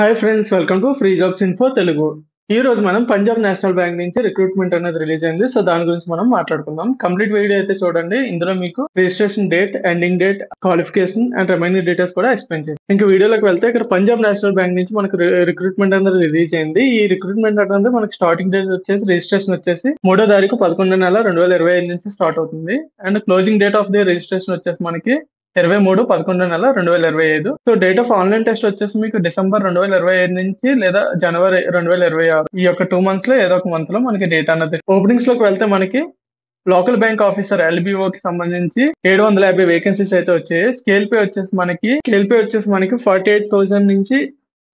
Hi friends, welcome to free jobs info Telugu. ఈ రోజు మనం పంజాబ్ నేషనల్ బ్యాంక్ నుంచి రిక్రూట్మెంట్ అనేది రిలీజ్ అయింది. సో దాని గురించి మనం మాట్లాడుకుందాం. కంప్లీట్ వీడియో అయితే చూడండి. ఇందులో మీకు registration date, ending date, qualification and remaining details కూడా ఎక్స్ప్లెయిన్ చేస్తాం. ఇంకా వీడియోలోకి వెళ్తే ఇక్కడ పంజాబ్ నేషనల్ బ్యాంక్ నుంచి మనకు రిక్రూట్మెంట్ అనేది రిలీజ్ అయింది. ఈ రిక్రూట్మెంట్ అనేది మనకి స్టార్టింగ్ డేట్ వచ్చేసి రిజిస్ట్రేషన్ వచ్చేసి 3వ తారీఖు 11వ నెల 2025 నుంచి స్టార్ట్ అవుతుంది. And closing date of the registration వచ్చేసి మనకి 23/11/2025. So date of online test వచ్చేసి మీకు డిసెంబర్ 2025 నుంచి లేదా జనవరి 2026 ఈ యొక్క 2 months లో ఏదో ఒక మంత్ లో మనకి డేట్ అన్నది. ఓపెనింగ్స్ లోకి వెళ్తే మనకి లోకల్ బ్యాంక్ ఆఫీసర్ LBO కి సంబంధించి 750 వేకెన్సీస్ అయితే వచ్చాయి. స్కేల్ పే వచ్చేసి మనకి 48,000 నుంచి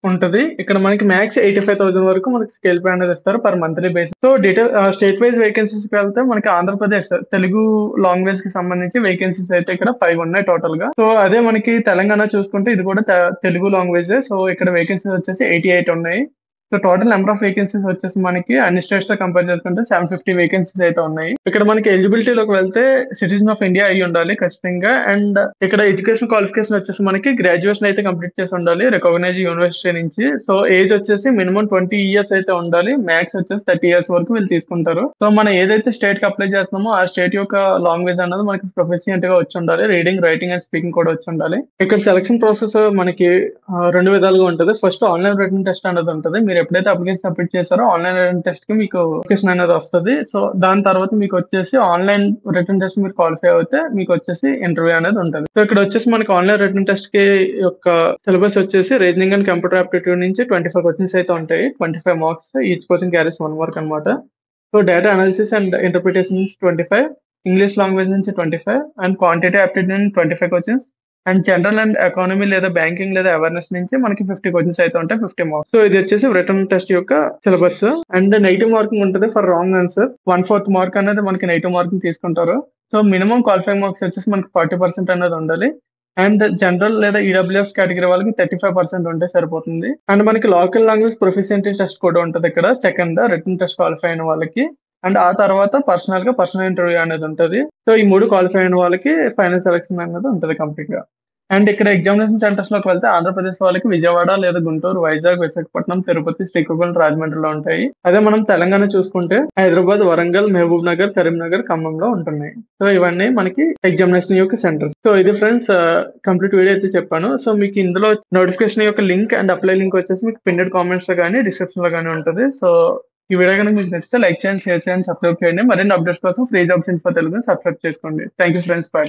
ఉంటది. ఇక్కడ మనకి మ్యాక్స్ 85,000 వరకు మనకి స్కేల్ పే అనేది ఇస్తారు per monthly basis. So detail state wise vacancies కి వెళ్తే మనకి ఆంధ్రప్రదేశ్ తెలుగు లాంగ్వేజ్ కి సంబంధించి వేకెన్సీస్ అయితే ఇక్కడ 5 ఉన్నాయి టోటల్ గా. సో అదే మనకి తెలంగాణ చూసుకుంటే ఇది కూడా తెలుగు లాంగ్వేజ్. సో ఇక్కడ వేకెన్సీస్ వచ్చేసి 88 ఉన్నాయి. So total number of vacancies వచ్చేసి మనకి అన్ని స్టేట్స్ తో కంపేర్ చేసుకుంటే 750 వేకెన్సీస్ అయితే ఉన్నాయి. ఇక్కడ మనకి ఎలిజిబిలిటీలోకి వెళ్తే సిటిజన్ ఆఫ్ ఇండియా అయి ఉండాలి ఖచ్చితంగా. అండ్ ఇక్కడ ఎడ్యుకేషన్ క్వాలిఫికేషన్ వచ్చేసి మనకి గ్రాడ్యుయేషన్ అయితే కంప్లీట్ చేసి ఉండాలి రికగ్నైజ్ యూనివర్సిటీ నుంచి. సో ఏజ్ వచ్చేసి మినిమం 20 years అయితే ఉండాలి. మ్యాక్స్ వచ్చేసి 30 years వరకు వీళ్ళు తీసుకుంటారు. సో మనం ఏదైతే స్టేట్ కి అప్లై చేస్తున్నామో ఆ స్టేట్ యొక్క లాంగ్వేజ్ అన్నది మనకి ప్రొఫెషనల్ గా వచ్చి ఉండాలి. రీడింగ్, రైటింగ్ అండ్ స్పీకింగ్ కూడా వచ్చి ఉండాలి. ఇక్కడ సెలక్షన్ ప్రాసెస్ మనకి 2 విధాలుగా ఉంటుంది. ఫస్ట్ ఆన్లైన్ రిటన్ టెస్ట్ అనేది ఉంటుంది. మీరు ఎప్పుడైతే అప్లికేషన్ సబ్మిట్ చేస్తారో ఆన్లైన్ రిటన్ టెస్ట్ కి మీకు అప్లికేషన్ అనేది వస్తుంది. సో దాని తర్వాత మీకు వచ్చేసి ఆన్లైన్ రిటన్ టెస్ట్ మీరు క్వాలిఫై అవుతే మీకు వచ్చేసి ఇంటర్వ్యూ అనేది ఉంటుంది. సో ఇక్కడ వచ్చేసి మనకి ఆన్లైన్ రిటన్ టెస్ట్ కి యొక్క సిలబస్ వచ్చేసి రీజనింగ్ అండ్ కంప్యూటర్ ఆప్టిట్యూడ్ నుంచి 25 క్వశ్చన్స్ అయితే ఉంటాయి. 25 marks, each question carries 1 mark అనమాట. So data analysis and interpretation నుంచి 25, ఇంగ్లీష్ లాంగ్వేజ్ నుంచి 25 అండ్ క్వాంటిటీ ఆప్టిట్యూడ్ నుంచి 25 questions and general and economy లేదా బ్యాంకింగ్ లేదా అవేర్నెస్ నుంచి మనకి 50 క్వశ్చన్స్ అయితే ఉంటాయి, 50 మార్క్స్. సో ఇది వచ్చేసి రిటర్న్ టెస్ట్ యొక్క సిలబస్. అండ్ నెగిటివ్ మార్కింగ్ ఉంటుంది ఫర్ రాంగ్ ఆన్సర్. 1/4 మార్క్ అనేది మనకి నెగిటివ్ మార్కింగ్ తీసుకుంటారు. సో మినిమం క్వాలిఫైయింగ్ మార్క్స్ వచ్చేసి మనకి 40% అనేది ఉండాలి. అండ్ జనరల్ లేదా ఈడబ్ల్యూఎస్ కేటగిరీ వాళ్ళకి 35% ఉంటే సరిపోతుంది. అండ్ మనకి లోకల్ లాంగ్వేజ్ ప్రొఫిషియన్సీ టెస్ట్ కూడా ఉంటుంది ఇక్కడ సెకండ్ రిటర్న్ టెస్ట్ క్వాలిఫై అయిన వాళ్ళకి. అండ్ ఆ తర్వాత పర్సనల్ ఇంటర్వ్యూ అనేది ఉంటుంది. సో ఈ 3 క్వాలిఫై అయిన వాళ్ళకి ఫైనల్ సెలక్షన్ అనేది ఉంటుంది కంప్లీట్ గా. అండ్ ఇక్కడ ఎగ్జామినేషన్ సెంటర్స్ లోకి వెళ్తే ఆంధ్రప్రదేశ్ వాళ్ళకి విజయవాడ లేదా గుంటూరు, వైజాగ్, విశాఖపట్నం, తిరుపతి, శ్రీకాకుళం, రాజమండ్రిలో ఉంటాయి. అదే మనం తెలంగాణ చూసుకుంటే హైదరాబాద్, వరంగల్, మహబూబ్ నగర్, కరీంనగర్, ఖమ్మంలో ఉంటున్నాయి. సో ఇవన్నీ మనకి ఎగ్జామినేషన్ యొక్క సెంటర్స్. సో ఇది ఫ్రెండ్స్ కంప్లీట్ వీడియో అయితే చెప్పాను. సో మీకు ఇందులో నోటిఫికేషన్ యొక్క లింక్ అండ్ అప్లై లింక్ వచ్చేసి మీకు పిన్నెడ్ కామెంట్స్ లో కానీ డిస్క్రిప్షన్ లో కానీ ఉంటుంది. సో ఈ వీడియో కనుక మీకు నచ్చితే లైక్ చేయండి, షేర్ చేయండి, సబ్స్క్రైబ్ చేయండి. మరిన్ని అప్డేట్స్ కోసం free jobs info Telugu subscribe చేసుకోండి. Thank you friends, by.